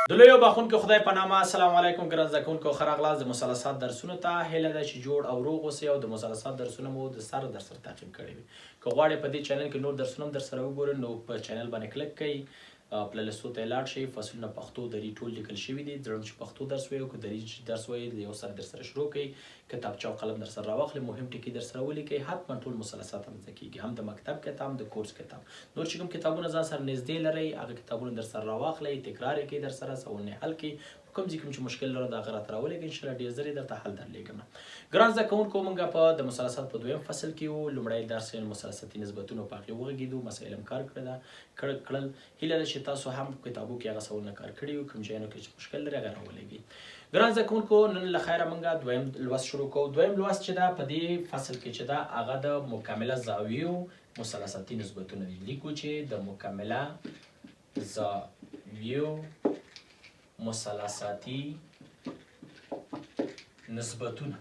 د لویو بخونکو خدای په نامه السلام علیکم ګران زده کوونکو ښه راغلاست د مثلثات درسونو ته. هیله ده چې جوړ او روغ اوسئ او د مثلثات درسونه مو د سره در سره تعقیب کړي وي. که غواړئ په دې چینل کې نور درسونه هم در سره وګورئ نو په چینل باندې کلک کړئ، پلیلیستو ته لاړ شئ. فصلونه پښتو دري ټول لیکل شوي دي. زړه چې پښتو درس وایي او که دري درس وایي د یو سره در سره شروع کړئ، کتابچه او قلم در سره راواخلئ، مهم ټکي در سره ولیکئ. حتما ټول مثلثات هم زده کېږي، هم د مکتب کتاب هم د کورس کتاب. نور چې کوم کتابونه ځان سره نږدې لرئ هغه کتابونه در سره راواخلئ، تکرار یې کړئ، در سره سوالونه حل کړئ. کوم ځای کوم چې مشکل لرو د هغه راته راولېږئ، انشاءالله ډېر ژر یې درته حل درلیږم. ګران زده کوونکو، موږ په د مثلثات په دویم فصل کې وو. لومړی درس یې مثلثاتي نسبتونه په هغې وغږېدو، مسایل هم کار کړل. هیله ده چې تاسو هم په کتابو کې هغه سوالونه کار کړي وي، کوم ځایونو کې چې مشکل لري هغه راولېږئ. ګران زده کوونکو، نن له خیره موږ دویم لوست شروع کوو. دویم لوست چې ده په دې فصل کې چې ده هغه د مکمله زاویو مثلثاتي نسبتونه دي. لیکو چې د مکمله زاویو مثلثاتي نسبتونه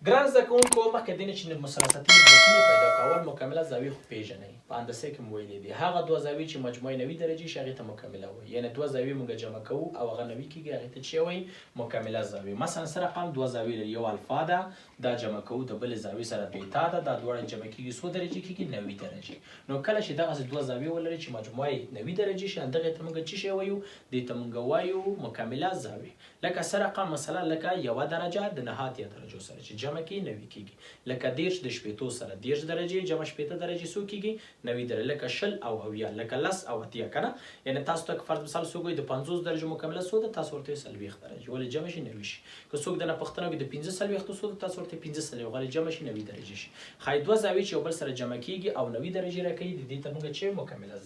ګران زده کوونکو، مخکې دې نه چې مثلثاتي نسبتونه پیدا کول مکمله زاویې خو پېژنئ. په هندسه کې مو ویلي دي هغه دوه زاویې چې مجموعي 90 درجې شي هغې ته مکمله وایي. یعنې دوه زاویې موږ جمع کوو او هغه 90 کېږي، هغې ته چې وایي مکمله زاویې. مثلا څه رقم دوه زاویې لري، یو الفا ده، دا جمع کوو د بلې زاویې سره بیتا ده، دا دواړه جمع کېږي څو درجې کېږي؟ 90 درجې. نو کله چې دغسې دوه زاویې ولري چې مجموعي 90 درجې شي، دغې ته موږ څه شی وایو؟ دې ته موږ وایو مکمله زاویې. لکه څه رقم مثلا لکه یوه درجه د نهات یا درجو سره چې جمع کړي 90 کېږي. لکه 10 د شپېتو سره 10 درجې جمع شپېته درجې څو کېږي؟ 90 درجې. لکه 20 او 80، لکه 10 او 80 که نه؟ یعنې تاسو ته که فرض مثال څوک وایي د 50 درجو مکمله څو ده، تاسو ورته وایئ 40 درجې، ولې جمع شي 90 شي. که څوک درنه پوښتنه وکړي د 45 څو ده، تاسو ورته 45 ولې جمع شي 90 درجې شي. ښایي دوه زاویې چې یو بل سره جمع کېږي او 90 درجې راکوي، د دې ته موږ چې مکمله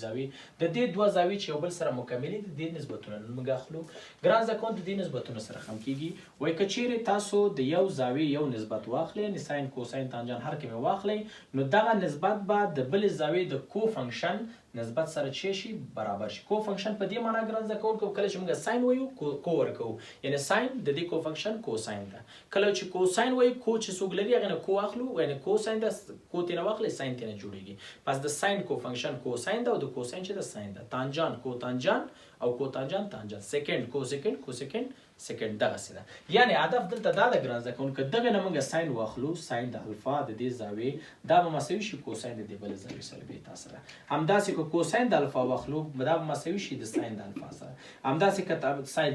زاویې. د دې دوه زاویې چې یو بل سره مکملې دي، د دې نسبتونه موږ اخلو. ګران زده کوونکو، د دې نسبتونه سره هم کېږي. وایي که چیرې تاسو د یو زاویې یو نسبت واخلئ، یعنې ساین کوساین تانجان هر کوم واخلئ، نو دغه نسبت به د بلې زاویې د کو فنکشن نسبت سره چې شي برابر شي. کو فنکشن په دې معنا ګران زده کوونکو، کله چې موږ ساین وایو کو ورکوو، یعنې ساین د دې کو فنکشن کوساین ده. کله چې کوساین وایو، کو چې څوک لري هغې نه کو اخلو، یعنې کوساین ده، کو ترې نه واخلئ ساین ترې نه جوړېږي. پس د ساین کو فنکشن کوساین ده او د کوساین چې ده ساین ده. تانجان کو تانجان او کو تانجان تانجان. سیکنډ کو سیکنډ کو سیکنډ سیکنډ دغسې ده. یعنې هدف دلته دا ده ګران زده کوونکو، دغې نه موږ ساین واخلو، ساین د الفا د دې زاویې دا به مساوي شي کوساین د دې بلې زاویې سره بیتا سره. همداسې که کوساین د الفا واخلو دا به مساوي شي د ساین د الفا سره. همداسې که ساین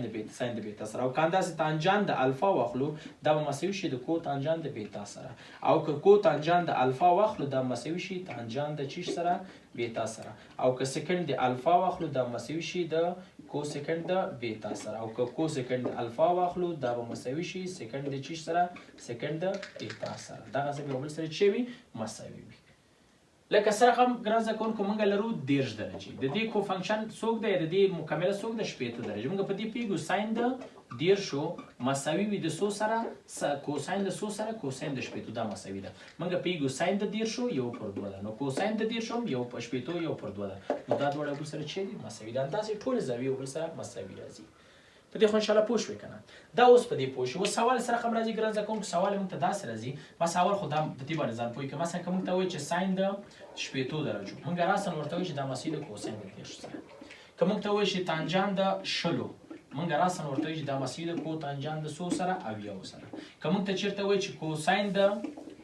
د بیتا سره. او که همداسې تانجان د الفا واخلو دا به مساوي شي د کو تانجان د بیتا سره. او که کو تانجان د الفا واخلو دا به مساوي شي تانجان د چیش سره؟ بیتا سره. او که سیکنډ د الفا واخلو دا به مساوي شي د کو سیکنډ د بیتا سره. او که کو سیکنډ د الفا واخلو دا به مساوي شي سیکنډ د چیش سره؟ سیکنډ د بیتا سره. دغسې به یو بل سره چې وي مساوي وي. لکه څه رقم ګران زده کوونکو موږ لرو 10 درجې. د دې کو فنکشن څوک دی؟ د دې مکمله څوک ده؟ 80 درجې. موږ په دې پوهېږو ساین د 10 مساوي وي د څو سره؟ کوساین د څو سره؟ کوساین د 80. دا مساوي ده. موږ پوهېږو ساین د 10 1 پر 2 ده، نو کوساین د 10 1 پر 80 1 پر 2 ده. نو دا دواړه یو بل سره چې دي مساوي ده. همداسې ټولې زاویې یو بل سره مساوي راځي. په دې خو انشاءالله پوه شوې که نه؟ دا اوس په دې پوه شو. اوس سوال سره رقم راځي ګران زده کوونکو. سوال موږ ته داسې راځي، مثلا اول خو دا په دې باندې ځان پوه کړئ. مثلا که موږ ته وایي چې ساین د 80 درجو، موږ راساً ورته وایو چې دا مساوي د کوساین د 10 سره. که موږ ته وایي چې تانجان د 20، موږ راساً ورته وایو چې دا مساوي د کو تانجان د څو سره؟ 80 سره. که موږ ته چېرته وایي چې کوساین د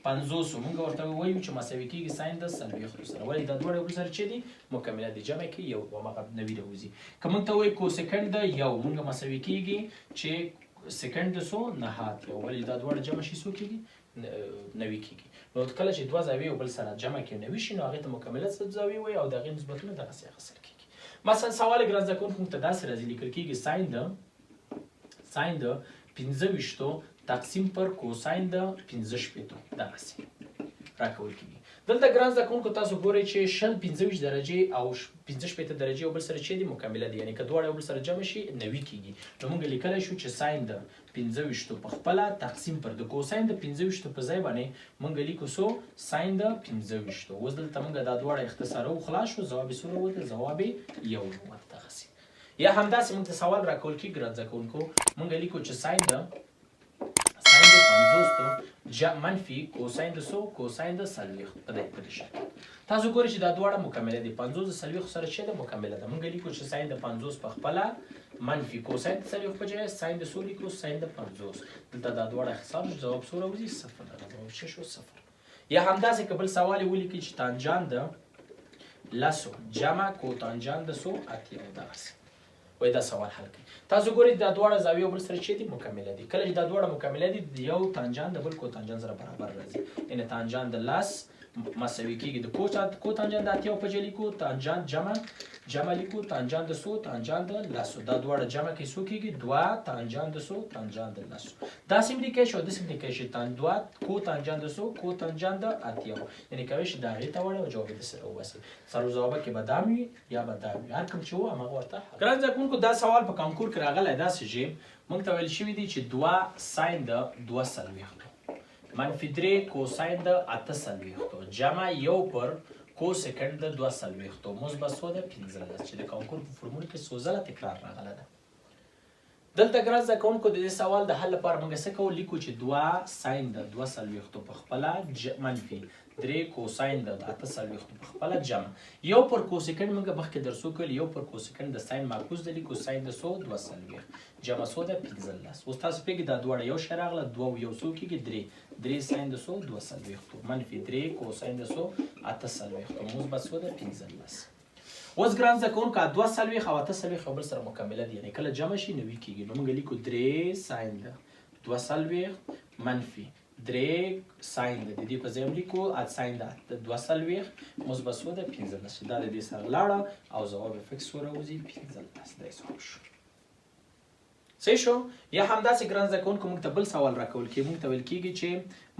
50، موږ ورته وایو چې مساوي کېږي ساین د 40 سره. ولې دا دواړه یو بل سره چې دي مکمله دي، جمع کې یو هماغه 90 راوځي. که موږ ته وایي کو سیکنډ د 1، موږ مساوي کېږي چې سیکنډ د څو؟ نهات یو. ولې دا دواړه جمع شي څو کېږي؟ 90 کېږي. نو کله چې دوه زاویې یو بل سره جمع کړي 90 شي، نو هغې ته مکمله زاویې وایي او د هغې نسبتونه دغسې اخیستل کېږي. مثلا سوال ګران زده کوونکو موږ ته داسې راځي، لیکل کېږي ساین د 25 تقسیم پر کوساین د 15 دغسې راکول کېږي. دلته ګران زده کوونکو تاسو ګورئ چې 25 درجې او 15 درجې یو بل سره چې دي مکمله دي، یعنې که دواړه یو بل سره جمع شي 90 کېږي. نو موږ لیکلی شو چې ساین د 25 په خپله تقسیم پر د کوساین د 25 په ځای باندې موږ لیکو څو؟ ساین د 25. اوس دلته موږ دا دواړه اختصاروو، خلاص شو. ځواب یې څو راووته؟ ځواب یې 1 راووته. دغسې یا همداسې موږ ته سوال راکول کېږي ګران زده کوونکو. موږ لیکو چې ساین د 50 منفي کوساین د 100 کوساین د 40 په دې شکل تاسو ګورئ چې دا دواړه مکمله دي 50 د 40 سره چې د مکمله ده موږ لیکو چې ساین د 50 په خپله منفي کوساین د 40 په ځای ساین د 100 لیکو ساین د 50 دلته دا دواړه حساب جواب سره وځي 0 ده جواب شو 0 یا همداسې قبل سوال ولیکي چې تانجان د لاسو جمع کوتانجان د 100 اتیا دغسې وای دا سوال حل کړئ تاسو ګورئ دا دواړه زاویې بل سره چې دي مکمله دي کله چې دا دواړه مکمله دي یو تانجان د بل کوتانجان سره برابر راځي یعنی تانجان د لاس مساوي کېږي د کوتانجان د اتیا په ځای لیکو تانجان جمع لیکو تانجان د 100 تانجان د لاسو دا دواړه جمع کې څو کېږي 2 تانجان د 100 تانجان د لاسو دا سیم لیکئ شو د سیم لیکئ شي 2 کوتانجان د 100 کوتانجان د اتیا یعنی کوي چې دا غي ته وړه او جواب د سره وباسي سره جواب کې بدامي یا بدامي هر کوم چې و هغه ورته ګران ځکونکو دا سوال په کانکور کې راغلی دا چې موږ ته ویل شوی دی چې 2 ساين د 2 سلويخ منفي 3 کوساین د 8 جمع یو پر کو سکند د 2 سلويختو مثبت 100 د 15 چې د کانکور په فرمول کې سوزله تکرار راغله ده دلته ګرځ کوونکو د دې سوال د حل لپاره موږ څه کوو لیکو چې 2 ساين د 2 سلويختو په خپل منفي 3 کوساین د 8 سلويختو په خپل جمع یو پر کو سکند موږ مخکې درسو کول یو پر کو سکند د ساين معکوس د لیکو ساين د 100 2 سلويخت جمع 100 د 15 اوس تاسو پیګه دا دوړه یو شراغله 2 یو څو کېږي 3 ساين د 100 2 سلويختو منفي 3 کوساین د 100 8 سلويختو مثبت 100 د 15 اوس ګران ځکونکو 2 سلويخ او 8 سلويخ بل سره مکمله دي یعنی کله جمع شي نو کېږي نو موږ لیکو 3 ساين د 2 سلويخ منفي 3 ساين د دې په ځای لیکو ساين د 2 سلويخ مثبت 100 د 15 دا د دې سره لاړه او جواب فکس وروزي 15 دا شو صحیح شو یا همداسې ګران ځکونکو موږ ته بل سوال راکول کې موږ ته ویل کېږي چې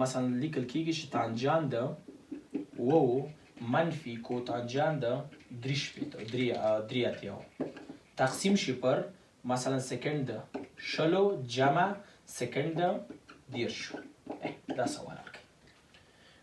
مثلا لیکل کېږي چې تانجان د وو منفي کوتانجان د 3 اتیا تقسیم شي پر مثلا سکند شلو جمع سکند 10 دا سوال راکړي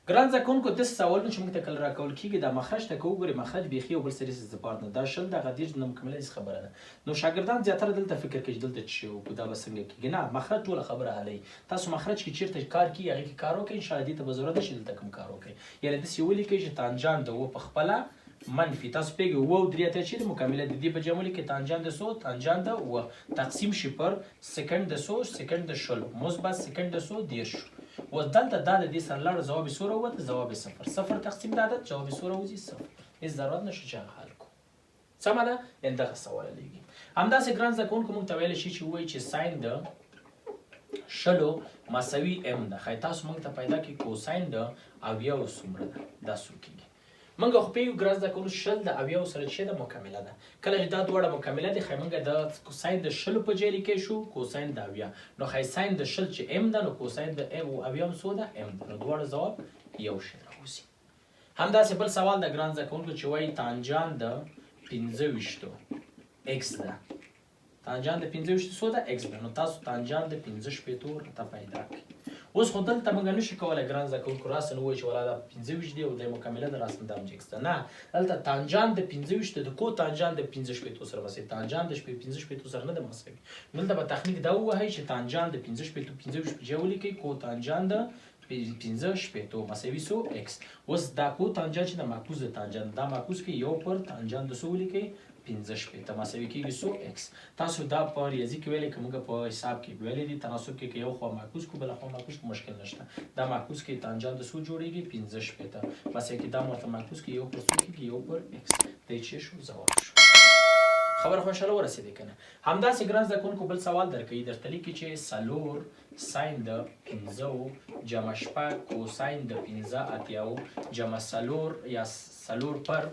ګران ځکونکو د سوال چې موږ ته کله راکول کېږي دا مخرج ته کوو ګورې مخرج بیخي یو بل سري زپارت نه دا شل دغه دېرش نه مکمله خبره ده نو شاګردان زیاتره دلته فکر کوي چې دلته چې وکړو دا به څنګه کېږي نه مخرج ټوله خبره حلوي تاسو مخرج کې چیرته کار کوي هغې کې کار وکړئ انشاءالله دې ته به ضرورت شي دلته کوم کار وکړئ یعنې داسې ولیکئ چې تانجان د و په خپله منفي تاسو پیږئ و 3 اتیا چې مکمله د دې په جمع کې تانجان د 100 تانجان د و تقسیم شي پر سکند د 100 سکند د شل مثبت سکند د 100 10 و دلته دا د دې سره لاړه جواب 0 وته جواب 0 تقسیم د عدد جواب 0 وځي 0 هیڅ ضرورت نشته چې حل کو سمه ده دغه سوال لګي همداسې ګران ځکونکو موږ ته ویل شي چې وایي چې ساين د شلو مساوي ام ده خای تاسو موږ ته پیدا کی کوساین د اویاو څومره ده دا څو کېږي موږ خو په یو ګرځ د کولو شل د اویاو سره چې د مکمله ده کله چې دا دواړه مکمله دي خای موږ د کوساین د شلو په ځای لیکې شو کوساین د اویا نو خای ساین د شل چې ام ده نو کوساین د اویاو څو ده ام نو دواړه جواب یو شی راوځي همداسې بل سوال د ګران ځکونکو چې وایي تانجان د 15 x ده تانجان د 15 څو ده x ده نو تاسو تانجان د 15 ته پیدا کړئ اوس خو دلته موږ نشو کولی ګران ځکونکو راسه نو وایي چې ولا دا 15 دی او د مکمله د راسم د x ده نه دلته تانجان د 15 د کو تانجان د 15 سره مساوي تانجان د 15 سره نه د مساوي دلته به تخنیک دا وایي چې تانجان د 15 په ځای ولیکئ کو تانجان د 15 مساوي سو x اوس دا کو تانجان چې د معکوس د تانجان دا معکوس کې یو پر تانجان د سو ولیکئ 15 مساوي کېږي سو x تاسو دا په ریاضي کې ویلې که موږ په حساب کې ویلې دي تناسب کې یو خوا معکوس کو بل خوا معکوس کو مشکل نشته دا معکوس کې تانجان د سو جوړیږي 15 مساوي کې دا مرته معکوس کې یو پر سو کې یو پر x د چې شو جواب شو خبر خوشاله ورسېدې کنه همداسې ګران ځکونکو بل سوال درکوي درته لیکي چې سلور ساين د 15 جمع شپږ کوساین د 15 اتیاو جمع سلور یا سلور پر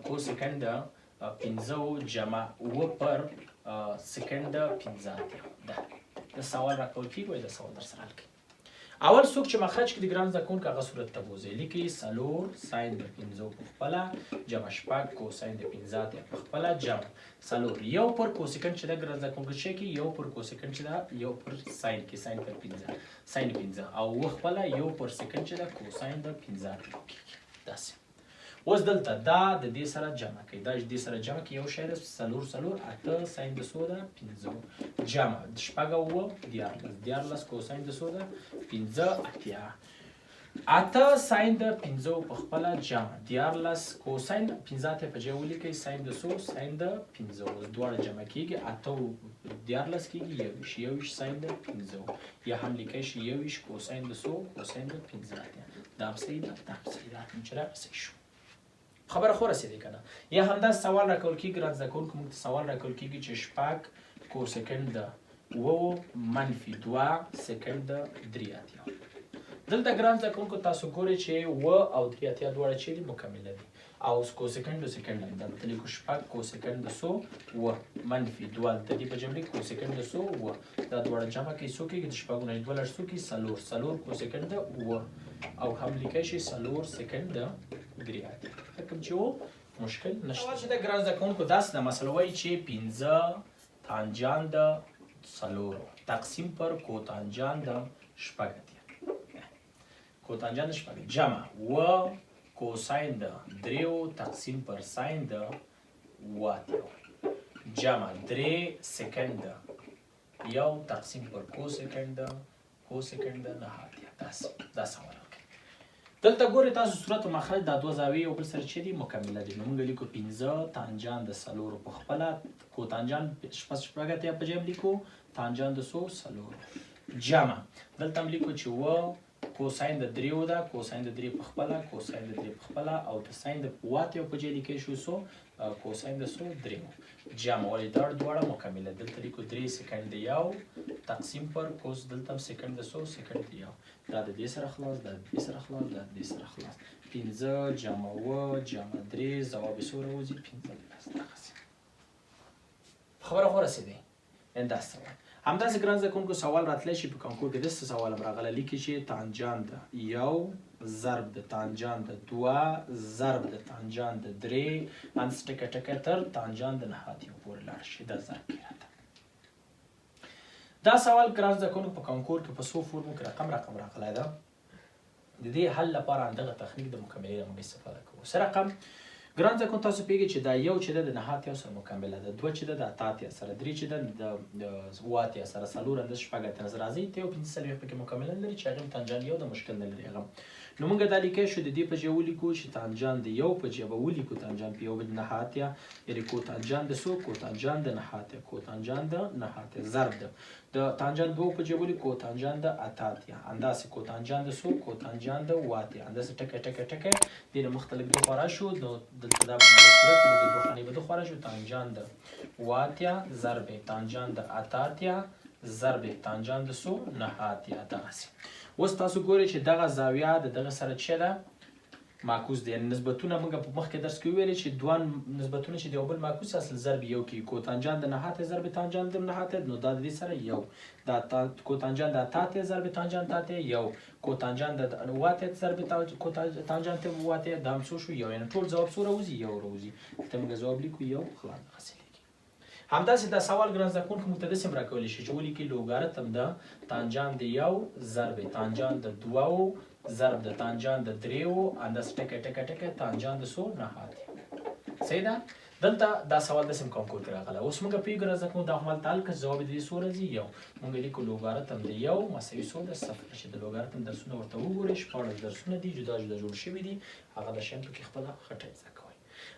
کو سکند 15 جمع و پر سکند 15 ده د سوال راکول کېږي د سوال در سره حل کړئ اول څوک چې مخرج کې د ګران ځکونکو هغه صورت ته بوځئ لیکئ سلور ساين د 15 په خپله جمع شپږ کوساین د 15 په خپله جمع سلور یو پر کوسیکند چې د ګران ځکونکو چې کې یو پر کوسیکند چې د یو پر ساين کې ساين پر 15 ساين 15 او و خپله یو پر سکند چې د کوساین د 15 داسې اوس دلته دا د دې سره جمع کوي دا دې سره جمع کوي یو شی ده څلور اته ساین د څو ده 5 جمع شپږ او 14 کوساین د څو ده 15 اتیا اته ساین د 15 په خپل جمع 14 کوساین 15 ته په ځای ولیکئ ساین د څو ساین د 15 دواړه جمع کیږي اته 14 کیږي یو ساین د 15 یا هم لیکئ شي یو کوساین د څو کوساین د 15 دا صحیح ده چې راځي شو خبره خو رسېدې کنه یا همدا سوال راکول کیږي راځه کوونکو موږ سوال راکول کیږي چې شپږ کوسکند ده منفي 2 سکند ده 3 اتیا دلته ګران زده کوونکو تاسو ګورئ چې و او 3 اتیا دواړه چې دي مکمله دي او کوسکند د سکند دلته لیکو شپږ کوسکند د څو و منفي 2 د دې په جمله کې کوسکند د څو و دا دواړه جمع کې څو کېږي د شپږو نه 2 لږ څو کې څلور کوسکند ده و او هم لیکئ شي 4 سکند ده 3 اتیا کوم چې و مشکل نشته چې د ګران زده کوونکو داسې د مسله وایي چې 15 تانجان د 4 تقسیم پر کوتانجان د شپږ کوتانجان شپږ جمع و کوساین د 3 تقسیم پر ساین د 8 جمع 3 سکند یو تقسیم پر کوسکند د 9 دا سوال دلته ګورئ تاسو صورت او مخرج دا دوه زاویې یو بل سره چې دي مکمله دي نو موږ لیکو 15 تانجان د 4 په خپله کوتانجان شپږ اتیا په جمع لیکو تانجان د 4 جمع دلته هم لیکو چې و کوساین د 3 ده کوساین د 3 په خپله کوساین د 3 په خپله او د ساین د 8 په جای لیکئ شو سو کوساین د 3 جمع ولې دا دواړه مکمله دلته لیکو 3 سکند یو تقسیم پر کوس دلته سکند د 100 سکند یو دا د دې سره خلاص دا د دې سره خلاص دا د دې سره خلاص 15 جمع و جمع 3 جواب څو راوځي 15 خبره خو رسېدې انده سوال همداسې ګران زده کوونکو سوال راتلی شي په کنکور کې داسې سوال هم راغلی لیکي چې تانجان د یو ضرب د تانجان د 2 ضرب د تانجان د 3 انس ټکه ټکه تر تانجان د نهادیو پورې لاړ شي دا ضرب کې راته دا سوال ګران زده کوونکو په کنکور کې په څو فورمو کې رقم راغلی ده د دې حل لپاره همدغه تخنیک د مکملې نه موږ استفاده کوو څه رقم ګران زده کوونکو تاسو پوهېږئ چې دا یو چې ده د نهه اتیا سره مکمله ده 2 چې ده د اته اتیا سره 3 چې ده د 8 اتیا سره 4 اندازه شپږ اتیا سره راځي ته یو 15 څلوېښت پکې مکمله لري چې هغه تانجان یو د مشکل نه لري هغه نو موږ دا لیکلی شو د دې په ځای ولیکو چې تانجان د یو په ځای به ولیکو تانجان په یو د نهه اتیا یعنې کوتانجان د څو کوتانجان د نهه اتیا کوتانجان د نهه اتیا ضرب ده د تانجان 2 په ځای ولیکو کوتانجان د اته اتیا همداسې کوتانجان د څو کوتانجان د 8 اتیا همداسې ټکه دې نه مختلف دوه خورا شو نو دلته دا په صورت کې د دوه خانې به دوه خورا شو تانجان د 8 اتیا ضرب تانجان د اته اتیا ضرب تانجان د څو نهه اتیا دغسې اوس تاسو ګورئ چې دغه زاویه د دغه سره څه ده معکوس دی یعنې نسبتونه موږ په مخکې درس کې وویلې چې دوه نسبتونه چې د یو بل معکوس اصل ضرب یو کې کوتانجان د نهه اتیا ضرب تانجان د نهه اتیا نو دا د دې سره یو دا کوتانجان د اته اتیا ضرب تانجان د اتیا یو کوتانجان د 8 اتیا ضرب تانجان د 8 اتیا دا هم څو شو یو یعنې ټول ځواب څو راوځي یو راوځي ته موږ ځواب لیکو یو خلاص دغسې همداسې دا سوال ګران زده کوونکو موږ ته داسې هم راکولی شي چې ولیکي لوګارتم د تانجان د یو ضرب تانجان د 2 ضرب د تانجان د 3 اندازه ټکه تانجان د څو نهه اتیا صحیح ده دلته دا سوال داسې هم کنکور کې راغلی اوس موږ پوهېږو ګران زده کوونکو دا همالته حل کړه ځواب یې د دې څو راځي یو موږ لیکو لوګارتم د یو مساوي څو ده صفر چې د لوګارتم درسونه ورته وګورئ 14 درسونه دي جدا جوړ شوي دي هغه د شیان پکې خپله خټۍ زده کوئ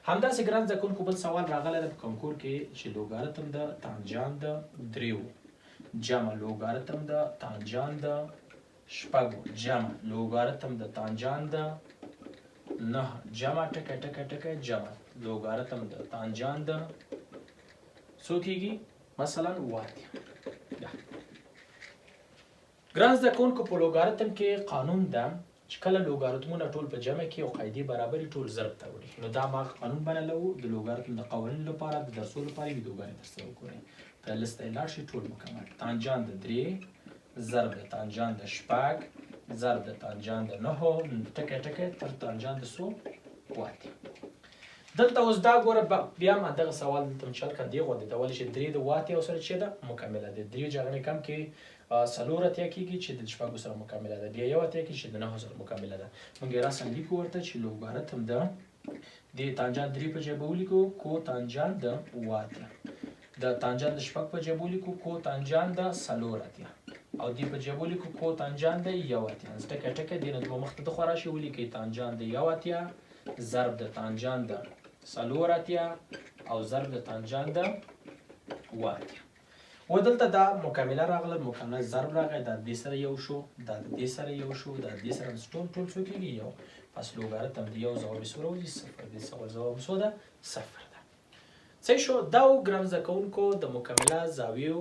همداسې ګران زده کوونکو بل سوال راغلی ده په کنکور کې چې لوګارتم د تانجان د 3 جمع لوګارتم د تانجان د شپږو جمع لوګارتم د تانجان د 9 جمع ټکه جمع لوګارتم د تانجان د څو کېږي مثلا 8 ګران زده کوونکو په لوګارتم کې قانون ده چې کله لوګارتمونه ټول په جمع کې او قاعدې برابري ټول ضرب ته وړي نو دا ما قانون بللی و د لوګارتم د قوانینو لپاره د درسو لپاره ویډیوګانې درسره وګورئ په لسته یې لاړ شي ټول مکمل تانجان د 3 ضرب د تانجان د شپږ ضرب د تانجان د 9 ټکه تر تانجان د څو 8 دلته اوس دا ګوره بیا هم دغه سوال دلته مثال کړه دې غوندې ته ولې چې 3 د 8 او سره چې ده مکمله ده 3 جغنې کم کې 4 اتیا کېږي چې د شپږو سره مکمله ده بیا 1 اتیا کېږي چې د 9 سره مکمله ده موږ یې راسم لیکو ورته چې لوګارتم د د تانجان 3 په جبه ولیکو کو تانجان د 7 اتیا د تانجان د 6 په جبه ولیکو کو تانجان د 4 اتیا او دی په جبه ولیکو کو تانجان د 1 اتیا ټکه ټکه د نه دوه مخ ته خو راشي ولیکي تانجان د 1 اتیا ضرب د تانجان د 4 اتیا او ضرب د تانجان د 7 اتیا و دلته دا مکمله راغله مکمله ضرب راغی دا د دې سره یو شو دا د دې سره یو شو دا د دې سره ټول څو کېږي یو پس لوګارتم د یو ضرب څومره وځي صفر د ضرب څو ده صفر ده څه شو دا ګرام زده کوونکو د مکمله زاویو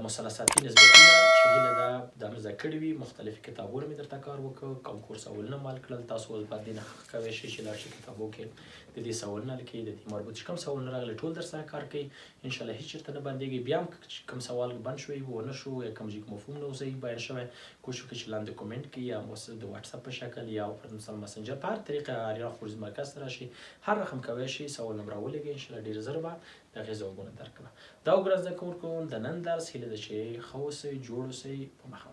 مثلثاتي نسبتونه چې هیله ده دا مې زده کړي وي مختلف کتابونه مې درته کار وکړ کوم کورس اولونه مال کړل تاسو اوس باید دې نه کوی شئ چې لاړ شئ کتابو کې د دې سوالونه لیکئ د دې مربوط چې کوم سوالونه راغلي ټول در سره کار کوي انشاءالله هیڅ چېرته نه بندېږي بیا هم کوم سوال بند شوی ونه شو یا کوم ځای کې مفهوم نه صحیح بیان شوی کوشش وکړئ چې لاندې کومنټ کړئ یا د واتساپ په شکل یا مثلا مسنجر په هر طریقه آریا خورز مرکز ته راشئ هر رقم کوی شئ سوال نمبر راولېږئ انشاءالله ډېر ژر به د هغې ځوابونه درکړم دا وګوره زده کوونکو د نن درس هیله ده چې ښه اوسئ جوړ اوسئ په مخه